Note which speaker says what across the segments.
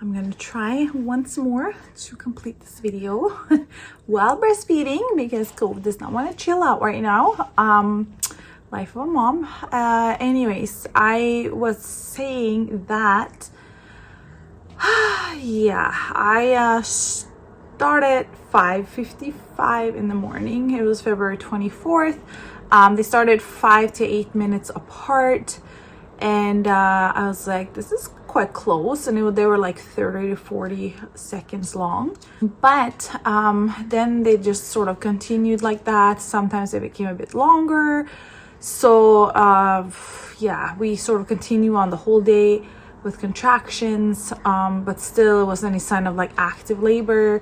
Speaker 1: I'm gonna try once more to complete this video while breastfeeding because COVID does not want to chill out right now. Life of a mom. Anyways, I was saying that yeah, I started 5:55 in the morning. It was February 24th. They started 5 to 8 minutes apart, and I was like, this is quite close, and they were like 30 to 40 seconds long. But then they just sort of continued like that. Sometimes they became a bit longer. So yeah, we sort of continue on the whole day with contractions, but still it wasn't any sign of like active labor.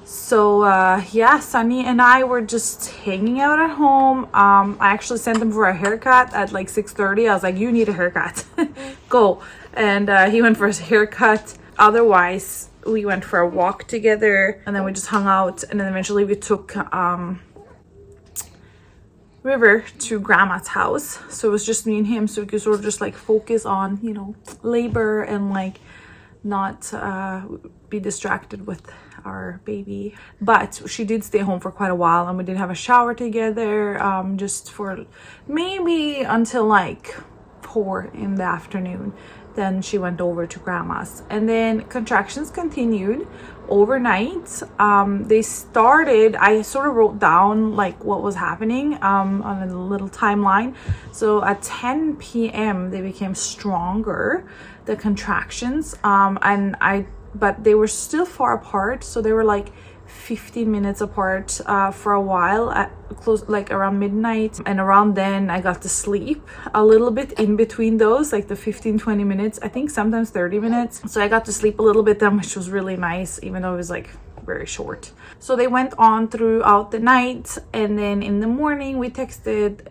Speaker 1: So yeah, Sunny and I were just hanging out at home. I actually sent him for a haircut at like 6:30. I was like, you need a haircut. Go. And he went for his haircut. Otherwise, we went for a walk together, and then we just hung out, and then eventually we took River to grandma's house. So it was just me and him, so we could sort of just like focus on, you know, labor and like not be distracted with our baby. But she did stay home for quite a while, and we did have a shower together, just for maybe until like 4 in the afternoon. Then she went over to grandma's, and then contractions continued overnight. They started, I sort of wrote down like what was happening on a little timeline. So at 10 p.m. they became stronger, the contractions, but they were still far apart. So they were like 15 minutes apart for a while, at close like around midnight, and around then I got to sleep a little bit in between those, like the 15-20 minutes, I think sometimes 30 minutes. So I got to sleep a little bit then, which was really nice, even though it was like very short. So they went on throughout the night, and then in the morning we texted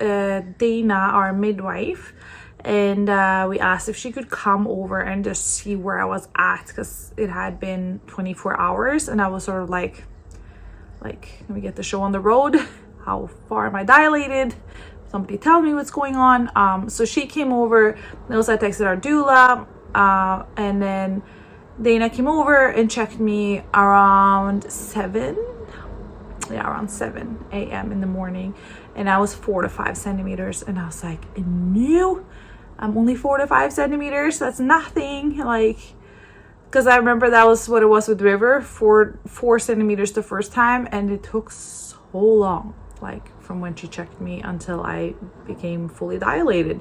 Speaker 1: Dana, our midwife, and we asked if she could come over and just see where I was at, because it had been 24 hours and I was sort of like, can we get the show on the road? How far am I dilated? Somebody tell me what's going on. So she came over, and also I texted our doula, and then Dana came over and checked me around 7 a.m. in the morning, and I was 4 to 5 centimeters, and I was like, no, I'm only 4 to 5 centimeters. That's nothing. Like, because I remember that was what it was with River, 4 centimeters the first time, and it took so long, like from when she checked me until I became fully dilated.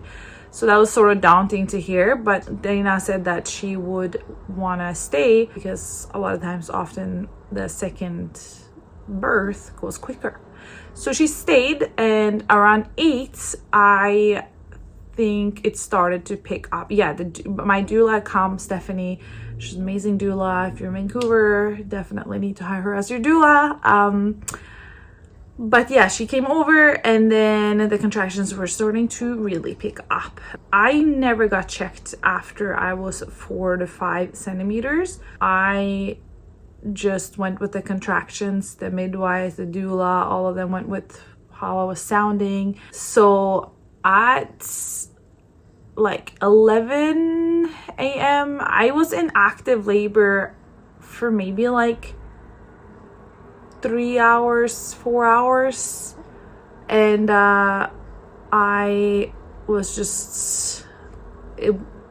Speaker 1: So that was sort of daunting to hear, but Dana said that she would want to stay because a lot of times, often the second birth goes quicker. So she stayed, and around 8, I think it started to pick up. Yeah, my doula come, Stephanie. She's an amazing doula. If you're in Vancouver, definitely need to hire her as your doula. But yeah, she came over, and then the contractions were starting to really pick up. I never got checked after I was 4 to 5 centimeters. I just went with the contractions. The midwife, the doula, all of them went with how I was sounding. So at like 11 a.m. I was in active labor for maybe like 3 hours, 4 hours, and I was just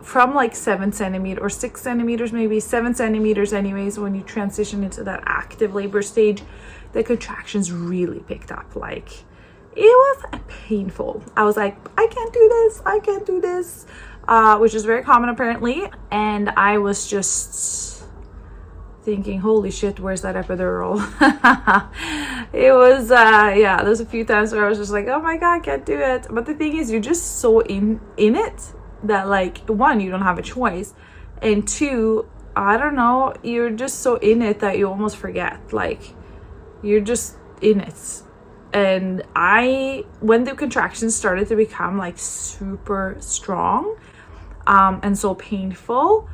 Speaker 1: from like 7 centimeters or 6 centimeters, maybe 7 centimeters anyways. When you transition into that active labor stage, the contractions really picked up. Like, it was painful. I was like, I can't do this, which is very common apparently. And I was just thinking, holy shit, where's that epidural? It was, yeah, there's a few times where I was just like, oh my God, I can't do it. But the thing is, you're just so in it that, like, 1, you don't have a choice. And 2, I don't know, you're just so in it that you almost forget. Like, you're just in it. And when the contractions started to become like super strong and so painful,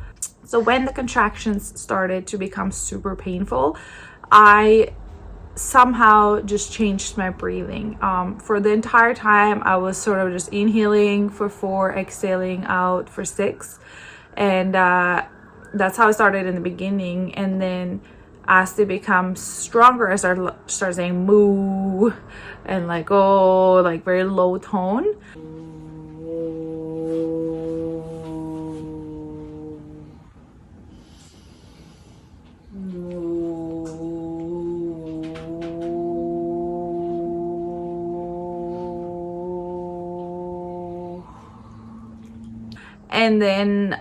Speaker 1: so when the contractions started to become super painful, I somehow just changed my breathing. For the entire time, I was sort of just inhaling for 4, exhaling out for 6. And that's how I started in the beginning. And then as they become stronger, I start saying moo and like, oh, like very low tone. And then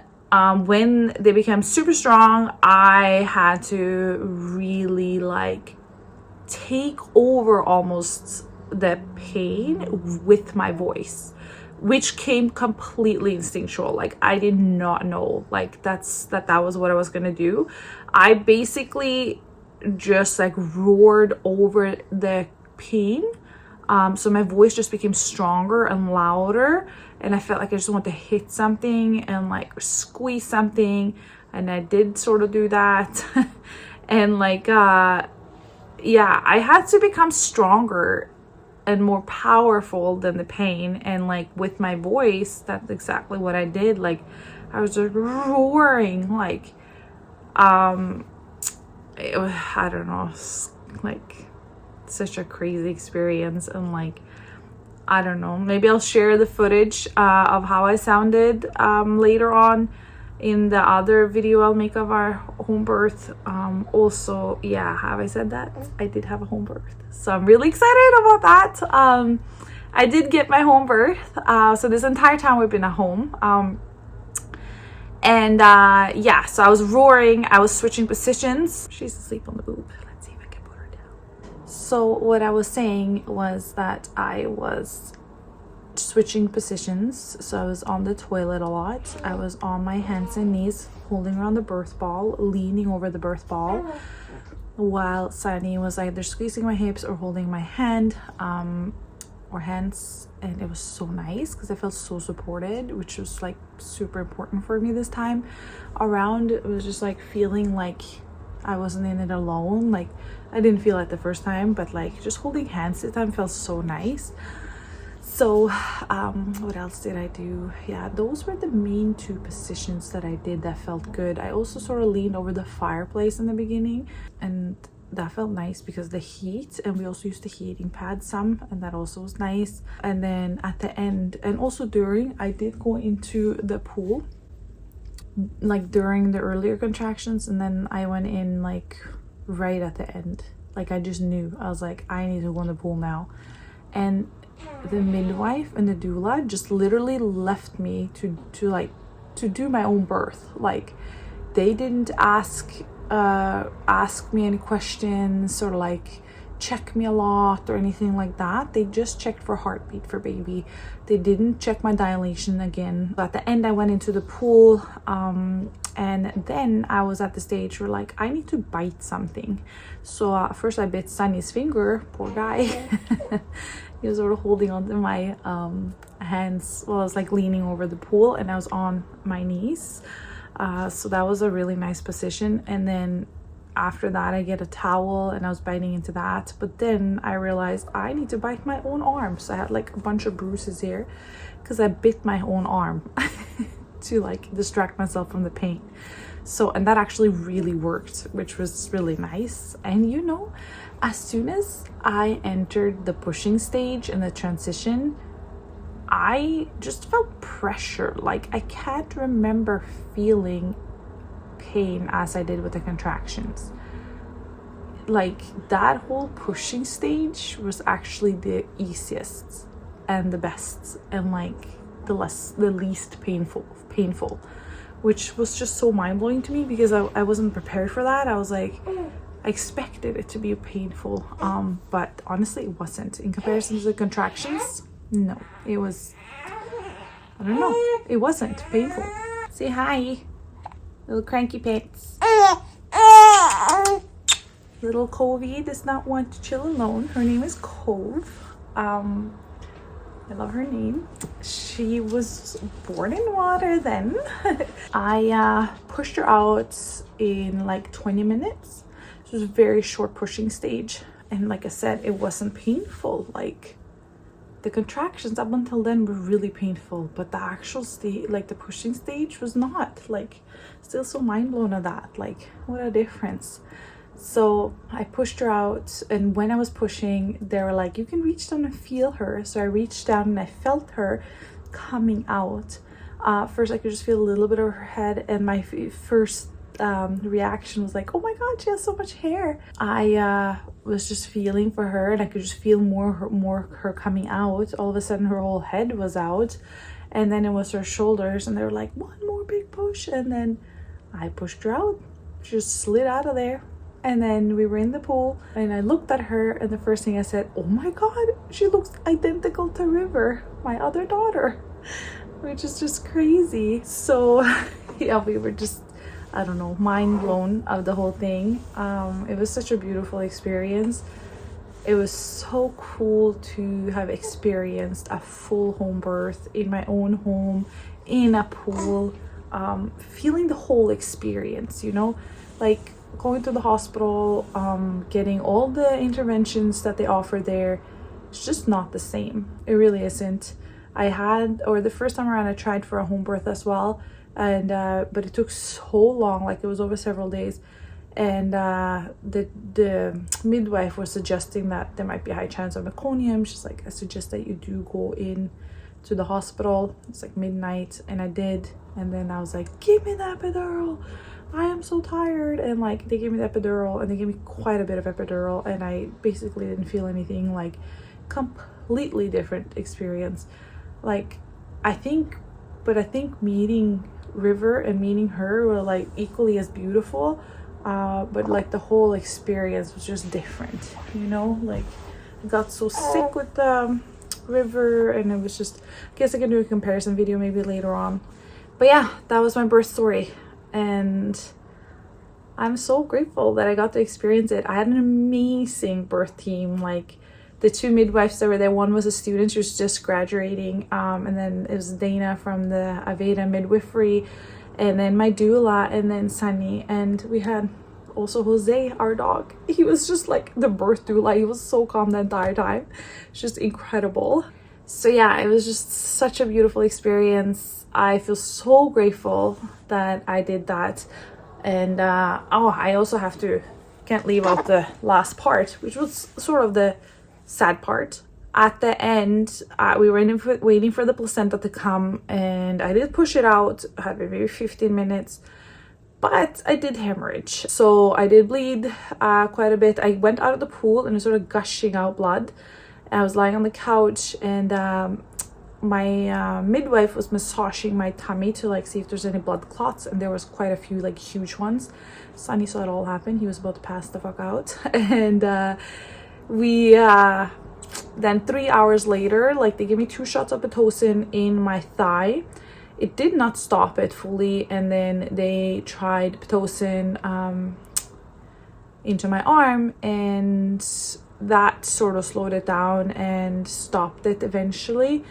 Speaker 1: when they became super strong, I had to really like take over almost the pain with my voice, which came completely instinctual. Like I did not know like that was what I was gonna do. I basically just like roared over the pain. So my voice just became stronger and louder, and I felt like I just wanted to hit something and like squeeze something, and I did sort of do that. And like yeah, I had to become stronger and more powerful than the pain. And like with my voice, that's exactly what I did. Like I was just roaring, like it was, I don't know, like such a crazy experience. And like I don't know, maybe I'll share the footage of how I sounded later on in the other video I'll make of our home birth. Also, yeah, have I said that? I did have a home birth, so I'm really excited about that. I did get my home birth, so this entire time we've been at home. And yeah, so I was roaring, I was switching positions. She's asleep on the boob. Let's see if I can put her down. So what I was saying was that I was switching positions. So I was on the toilet a lot. I was on my hands and knees holding around the birth ball, leaning over the birth ball, while Sunny was either squeezing my hips or holding my hand or hands. And it was so nice because I felt so supported, which was like super important for me this time around. It was just like feeling like I wasn't in it alone. Like I didn't feel it the first time, but like just holding hands this time felt so nice. So what else did I do? Yeah, those were the main two positions that I did that felt good. I also sort of leaned over the fireplace in the beginning, and that felt nice because the heat, and we also used the heating pad some, and that also was nice. And then at the end, and also during, I did go into the pool like during the earlier contractions, and then I went in like right at the end. Like I just knew, I was like, I need to go in the pool now. And the midwife and the doula just literally left me to do my own birth. Like they didn't ask me any questions or like check me a lot or anything like that. They just checked for heartbeat for baby. They didn't check my dilation again. At the end I went into the pool, and then I was at the stage where like I need to bite something. So first I bit Sunny's finger, poor guy. He was sort of holding onto my hands while I was like leaning over the pool, and I was on my knees. So that was a really nice position. And then after that I get a towel and I was biting into that, but then I realized I need to bite my own arm. So I had like a bunch of bruises here because I bit my own arm to like distract myself from the pain. So, and that actually really worked, which was really nice. And you know, as soon as I entered the pushing stage and the transition, I just felt pressure. Like I can't remember feeling pain as I did with the contractions. Like that whole pushing stage was actually the easiest and the best, and like the least painful, which was just so mind-blowing to me because I wasn't prepared for that. I was like, I expected it to be painful, but honestly it wasn't. In comparison to the contractions, no, it was, I don't know, it wasn't painful. Say hi, little cranky pants. Little Covey does not want to chill alone. Her name is Cove. I love her name. She was born in water then. I pushed her out in like 20 minutes. It was a very short pushing stage. And like I said, it wasn't painful. Like the contractions up until then were really painful, but the actual stage, like the pushing stage, was not. Like, still so mind blown at that. Like, what a difference. So I pushed her out, and when I was pushing, they were like, you can reach down and feel her. So I reached down and I felt her coming out. First I could just feel a little bit of her head, and my first reaction was like, oh my god, she has so much hair. I was just feeling for her, and I could just feel more her coming out. All of a sudden her whole head was out, and then it was her shoulders, and they were like, one more big push, and then I pushed her out. She just slid out of there. And then we were in the pool, and I looked at her, and the first thing I said, oh my god, she looks identical to River, my other daughter, which is just crazy. So yeah, we were just, I don't know, mind blown of the whole thing. It was such a beautiful experience. It was so cool to have experienced a full home birth in my own home, in a pool, feeling the whole experience, you know, like going to the hospital, getting all the interventions that they offer there. It's just not the same. It really isn't. The first time around I tried for a home birth as well, and but it took so long, like it was over several days, and the midwife was suggesting that there might be a high chance of meconium. She's like, I suggest that you do go in to the hospital. It's like midnight, and I did, and then I was like, give me the epidural, I am so tired. And like, they gave me the epidural, and they gave me quite a bit of epidural, and I basically didn't feel anything. Like, completely different experience. Like, I think meeting River and meeting her were like equally as beautiful, but like the whole experience was just different, you know. Like, I got so sick with River, and it was just, I guess I can do a comparison video maybe later on. But yeah, that was my birth story, and I'm so grateful that I got to experience it. I had an amazing birth team. Like, the two midwives that were there, one was a student, she was just graduating, and then it was Dana from the Aveda midwifery, and then my doula, and then Sunny, and we had also Jose, our dog. He was just like the birth doula. He was so calm the entire time. It's just incredible. So yeah, it was just such a beautiful experience. I feel so grateful that I did that. And I also can't leave out the last part, which was sort of the sad part. At the end, we were waiting for the placenta to come, and I did push it out. I had maybe 15 minutes, but I did hemorrhage. So I did bleed quite a bit. I went out of the pool and it was sort of gushing out blood. I was lying on the couch, and my midwife was massaging my tummy to like see if there's any blood clots, and there was quite a few, like huge ones. Sonny saw it all happen. He was about to pass the fuck out. And we then 3 hours later, like, they gave me 2 shots of Pitocin in my thigh. It did not stop it fully, and then they tried Pitocin into my arm, and that sort of slowed it down and stopped it eventually.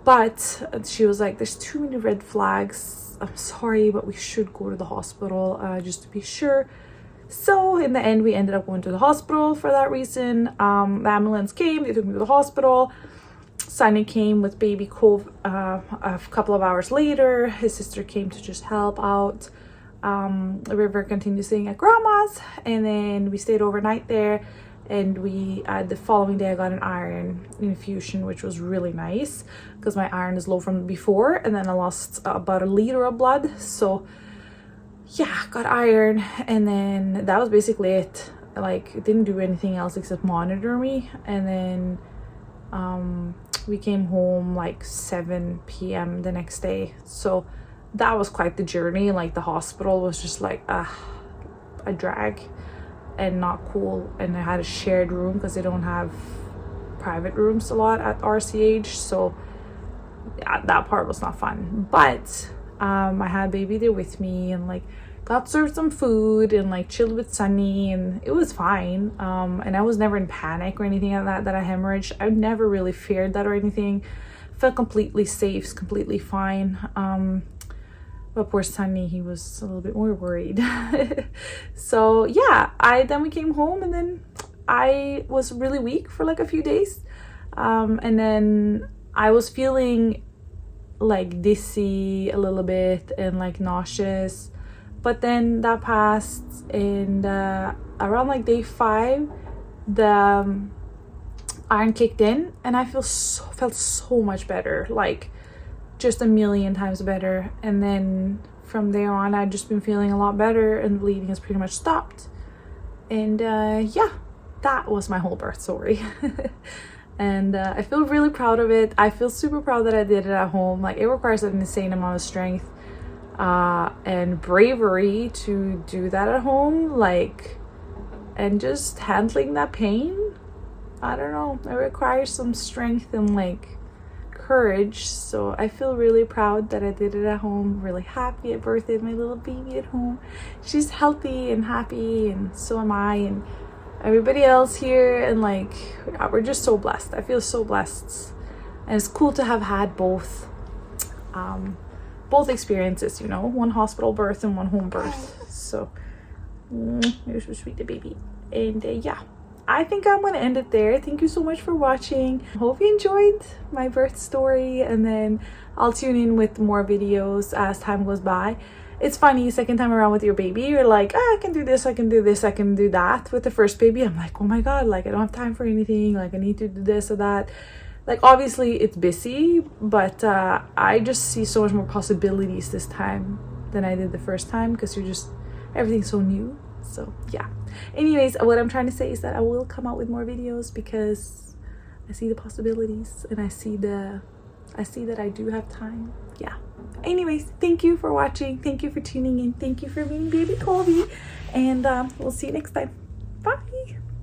Speaker 1: But she was like, there's too many red flags, I'm sorry, but we should go to the hospital just to be sure. So in the end, we ended up going to the hospital for that reason. The ambulance came, they took me to the hospital. Sunny came with baby Cove a couple of hours later. His sister came to just help out. River continued staying at grandma's, and then we stayed overnight there. And the following day I got an iron infusion, which was really nice because my iron is low from before, and then I lost about 1 liter of blood. So yeah, got iron, and then that was basically it. Like, it didn't do anything else except monitor me. And then we came home like 7 p.m. the next day. So that was quite the journey. Like, the hospital was just like a drag and not cool. And I had a shared room because they don't have private rooms a lot at RCH. So yeah, that part was not fun. But I had baby there with me, and like got served some food and like chilled with Sunny, and it was fine. And I was never in panic or anything like that I hemorrhaged. I never really feared that or anything. Felt completely safe, completely fine. But poor Sunny, he was a little bit more worried. So yeah, then we came home, and then I was really weak for like a few days. And then I was feeling like dizzy a little bit and like nauseous, but then that passed, and around like day 5 the iron kicked in, and I felt so much better, like just a million times better. And then from there on I've just been feeling a lot better, and the bleeding has pretty much stopped. And yeah, that was my whole birth story. And I feel really proud of it. I feel super proud that I did it at home. Like, it requires an insane amount of strength and bravery to do that at home, like, and just handling that pain. I don't know, it requires some strength and like courage. So I feel really proud that I did it at home. Really happy I birthed my little baby at home. She's healthy and happy, and so am I, and everybody else here. And like, we're just so blessed. I feel so blessed, and it's cool to have had both experiences, you know, one hospital birth and one home birth. So you're so sweet, the baby. And yeah, I think I'm gonna end it there. Thank you so much for watching. Hope you enjoyed my birth story, and then I'll tune in with more videos as time goes by. It's funny, second time around with your baby, you're like, oh, I can do this, I can do this, I can do that. With the first baby, I'm like, oh my god, like, I don't have time for anything, like, I need to do this or that. Like, obviously it's busy, but I just see so much more possibilities this time than I did the first time, because you're just, everything's so new. So yeah, anyways, what I'm trying to say is that I will come out with more videos, because I see the possibilities, and I see that I do have time. Yeah, anyways, thank you for watching, thank you for tuning in, thank you for being baby Colby, and we'll see you next time.